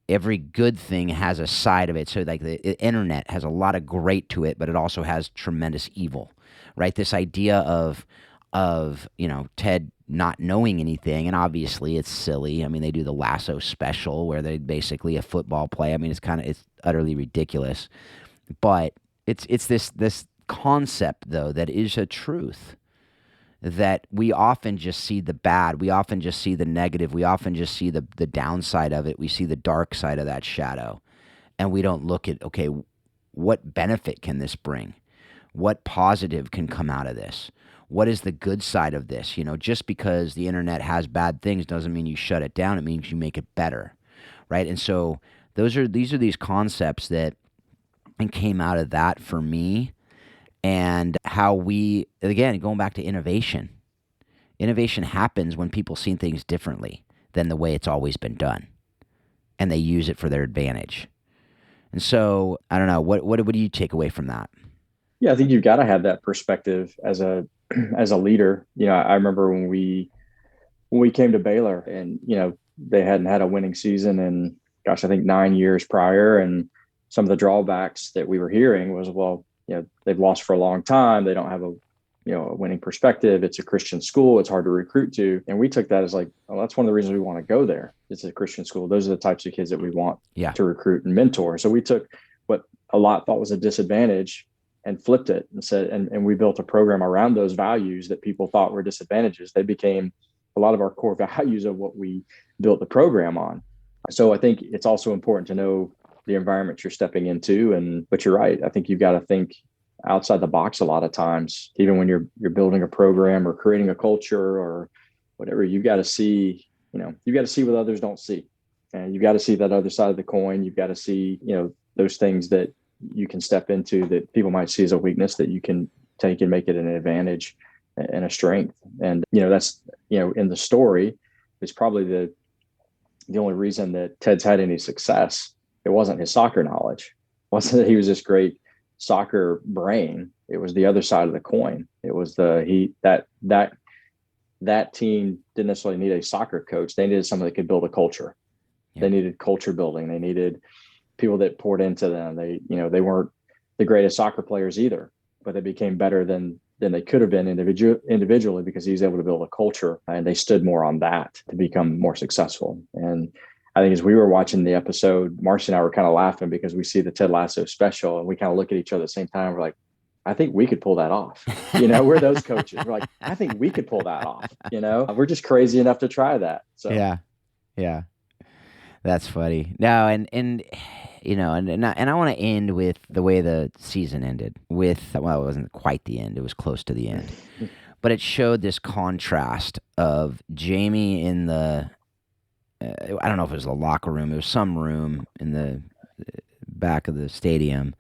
every good thing has a side of it. So like the internet has a lot of great to it, but it also has tremendous evil, right? This idea of Ted not knowing anything, and obviously it's silly. I mean, they do the Lasso special where they basically a football play. I mean, it's utterly ridiculous, but it's this concept, though, that is a truth, that we often just see the bad. We often just see the negative. We often just see the downside of it. We see the dark side of that shadow. And we don't look at, okay, what benefit can this bring? What positive can come out of this? What is the good side of this? Just because the internet has bad things doesn't mean you shut it down. It means you make it better. right? And so these are these concepts that and came out of that for me, and how we, again, going back to innovation. Innovation happens when people see things differently than the way it's always been done, and they use it for their advantage. And so, I don't know, what do you take away from that? Yeah, I think you've got to have that perspective as a leader. I remember when we came to Baylor, and they hadn't had a winning season in, gosh, I think 9 years prior, and some of the drawbacks that we were hearing was, well, they've lost for a long time. They don't have a winning perspective. It's a Christian school. It's hard to recruit to. And we took that as like, well, that's one of the reasons we want to go there. It's a Christian school. Those are the types of kids that we want to recruit and mentor. So we took what a lot thought was a disadvantage and flipped it and said, and we built a program around those values that people thought were disadvantages. They became a lot of our core values of what we built the program on. So I think it's also important to know the environment you're stepping into. But you're right. I think you've got to think outside the box a lot of times, even when you're building a program or creating a culture or whatever. You've got to see what others don't see, and you've got to see that other side of the coin. You've got to see those things that you can step into that people might see as a weakness that you can take and make it an advantage and a strength. And that's in the story, it's probably the only reason that Ted's had any success. It wasn't his soccer knowledge. It wasn't that he was this great soccer brain. It was the other side of the coin. It was that team didn't necessarily need a soccer coach. They needed someone that could build a culture. Yeah. They needed culture building. They needed people that poured into them. They weren't the greatest soccer players either, but they became better than they could have been individually because he was able to build a culture, and they stood more on that to become more successful. And I think as we were watching the episode, Marcy and I were kind of laughing because we see the Ted Lasso special, and we kind of look at each other at the same time. We're like, I think we could pull that off. We're those coaches. We're like, I think we could pull that off. We're just crazy enough to try that. So yeah, that's funny. No, and I want to end with the way the season ended. It wasn't quite the end. It was close to the end, but it showed this contrast of Jamie in the. I don't know if it was the locker room. It was some room in the back of the stadium,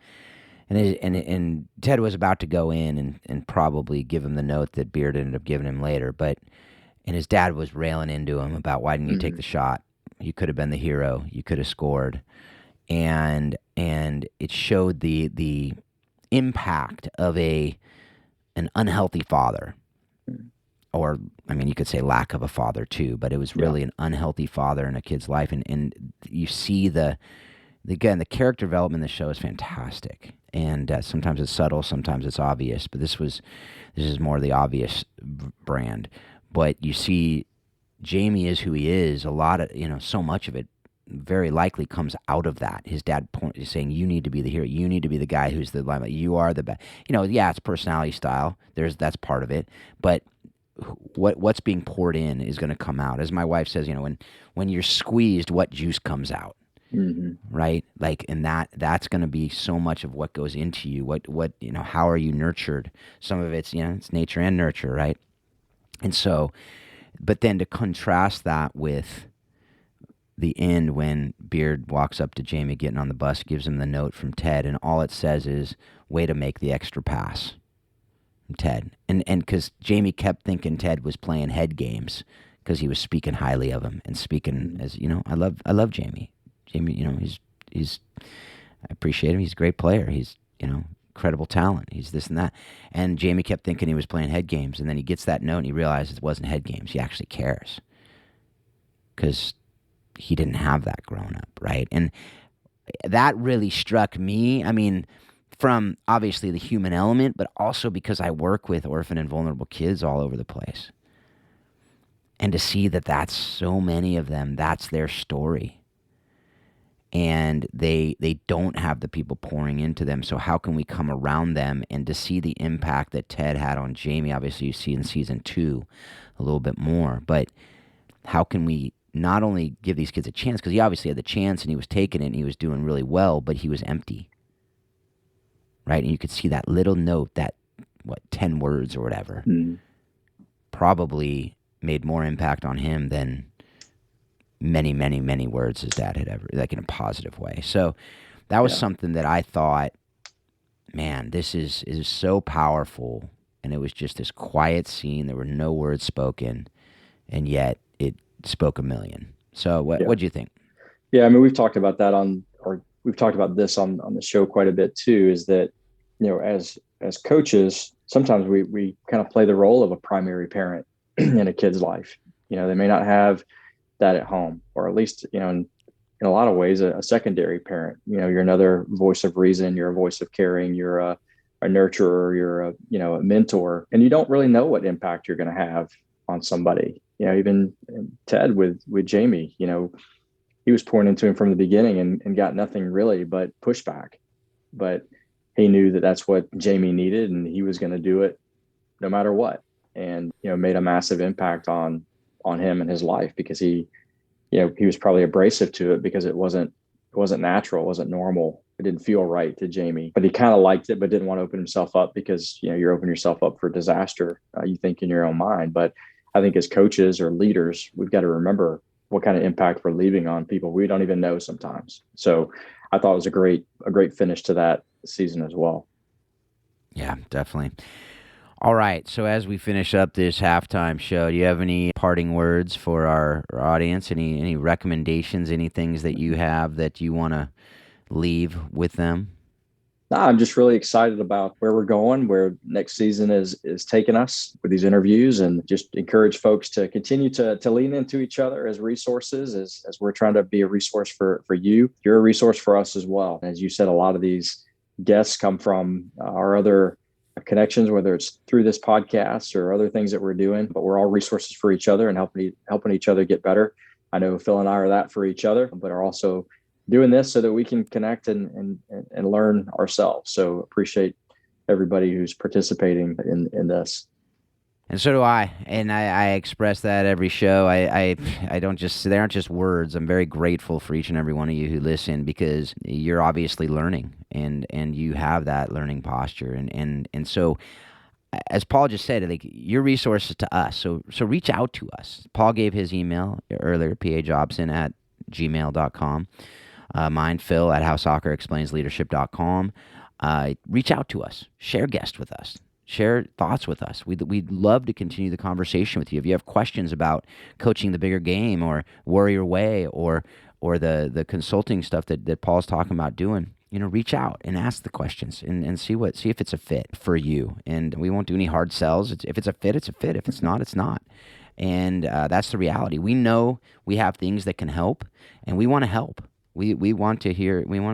and Ted was about to go in and probably give him the note that Beard ended up giving him later. And his dad was railing into him about, why didn't you take the shot? You could have been the hero. You could have scored, and it showed the impact of an unhealthy father. Or, you could say lack of a father too, but it was really an unhealthy father in a kid's life. And you see the character development in the show is fantastic. And sometimes it's subtle, sometimes it's obvious, but this is more the obvious brand. But you see Jamie is who he is. A lot of, so much of it very likely comes out of that. His dad is saying, you need to be the hero. You need to be the guy who's the limelight. You are the best. It's personality style. That's part of it. But what's being poured in is going to come out. As my wife says, when you're squeezed, what juice comes out, right? And that's going to be so much of what goes into you. What how are you nurtured? Some of it's it's nature and nurture, right? And so, but then to contrast that with the end when Beard walks up to Jamie getting on the bus, gives him the note from Ted, and all it says is, "Way to make the extra pass." Ted, and because Jamie kept thinking Ted was playing head games because he was speaking highly of him and speaking as I love Jamie. Jamie, he's I appreciate him. He's a great player. He's incredible talent. He's this and that. And Jamie kept thinking he was playing head games, and then he gets that note and he realizes it wasn't head games. He actually cares because he didn't have that growing up, right? And that really struck me. From obviously the human element, but also because I work with orphan and vulnerable kids all over the place. And to see that that's so many of them, that's their story. And they don't have the people pouring into them. So how can we come around them? And to see the impact that Ted had on Jamie, obviously you see in season 2 a little bit more. But how can we not only give these kids a chance, because he obviously had the chance and he was taking it and he was doing really well, but he was empty. Right, and you could see that little note, that 10 words or whatever, probably made more impact on him than many, many, many words his dad had ever, like in a positive way. So that was something that I thought, man, this is so powerful. And it was just this quiet scene. There were no words spoken, and yet it spoke a million. So what do you think? Yeah, I mean, we've talked about that we've talked about this on the show quite a bit too, is that, as coaches, sometimes we kind of play the role of a primary parent in a kid's life. They may not have that at home, or at least, in a lot of ways, a secondary parent. You're another voice of reason, you're a voice of caring, you're a nurturer, you're a mentor, and you don't really know what impact you're going to have on somebody. Even Ted with Jamie, he was pouring into him from the beginning and got nothing really but pushback. But he knew that that's what Jamie needed, and he was going to do it no matter what. And, made a massive impact on him and his life, because he was probably abrasive to it because it wasn't natural, it wasn't normal. It didn't feel right to Jamie, but he kind of liked it, but didn't want to open himself up, because, you're opening yourself up for disaster. You think in your own mind. But I think as coaches or leaders, we've got to remember what kind of impact we're leaving on people we don't even know sometimes. So I thought it was a great finish to that season as well. Yeah, definitely. All right. So as we finish up this halftime show, do you have any parting words for our audience? Any recommendations, any things that you have that you want to leave with them? No, I'm just really excited about where we're going, where next season is taking us with these interviews, and just encourage folks to continue to lean into each other as resources, as we're trying to be a resource for you. You're a resource for us as well. As you said, a lot of these guests come from our other connections, whether it's through this podcast or other things that we're doing, but we're all resources for each other and helping each other get better. I know Phil and I are that for each other, but are also doing this so that we can connect and learn ourselves. So appreciate everybody who's participating in this. And so do I. And I express that every show. I don't just, they aren't just words. I'm very grateful for each and every one of you who listen, because you're obviously learning, and you have that learning posture. And so, as Paul just said, like, your resources to us. So reach out to us. Paul gave his email earlier, pajobson@gmail.com. Mine, Phil, at howsoccerexplainsleadership.com. Reach out to us. Share guests with us. Share thoughts with us. We'd love to continue the conversation with you. If you have questions about coaching the bigger game, or Warrior Way, or the consulting stuff that Paul's talking about doing, reach out and ask the questions and see if it's a fit for you. And we won't do any hard sells. If it's a fit, it's a fit. If it's not, it's not. And that's the reality. We know we have things that can help, and we want to help. We want to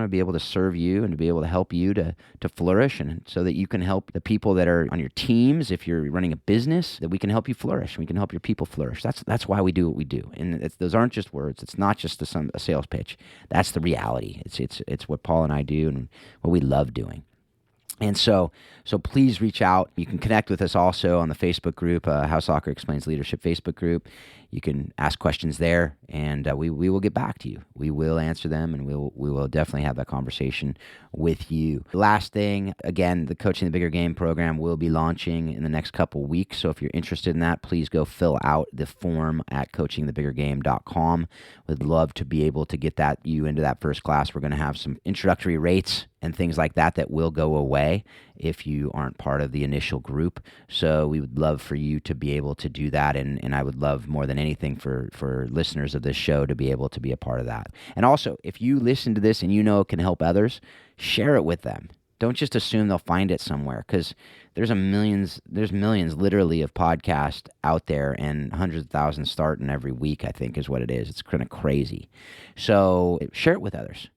be able to serve you and to be able to help you to flourish, and so that you can help the people that are on your teams. If you're running a business, that we can help you flourish. We can help your people flourish. That's why we do what we do. And those aren't just words. It's not just a sales pitch. That's the reality. It's what Paul and I do, and what we love doing. And so please reach out. You can connect with us also on the Facebook group, How Soccer Explains Leadership Facebook group. You can ask questions there, and we will get back to you. We will answer them, and we will definitely have that conversation with you. Last thing, again, the Coaching the Bigger Game program will be launching in the next couple weeks. So if you're interested in that, please go fill out the form at coachingthebiggergame.com. We'd love to be able to get you into that first class. We're going to have some introductory rates and things like that will go away if you aren't part of the initial group. So we would love for you to be able to do that, and I would love more than anything for listeners of this show to be able to be a part of that. And also, if you listen to this and it can help others, share it with them. Don't just assume they'll find it somewhere, because there's millions literally of podcasts out there, and hundreds of thousands starting every week, I think is what it is. It's kind of crazy. So share it with others.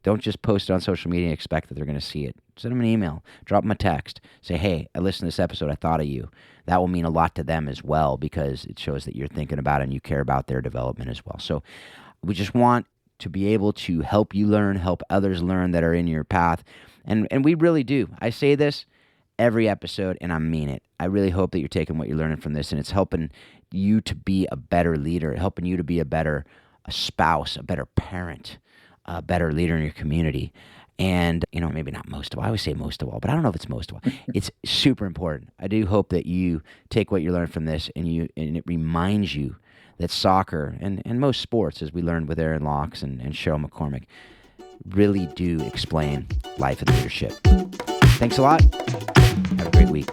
Don't just post it on social media and expect that they're going to see it. Send them an email, drop them a text, say, hey, I listened to this episode, I thought of you. That will mean a lot to them as well, because it shows that you're thinking about it and you care about their development as well. So we just want to be able to help you learn, help others learn that are in your path. And we really do. I say this every episode, and I mean it. I really hope that you're taking what you're learning from this, and it's helping you to be a better leader, helping you to be a better spouse, a better parent, a better leader in your community. And, maybe not most of all. I always say most of all, but I don't know if it's most of all. It's super important. I do hope that you take what you learned from this, and it reminds you that soccer and most sports, as we learned with Aaron Locks and Cheryl McCormick, really do explain life and leadership. Thanks a lot. Have a great week.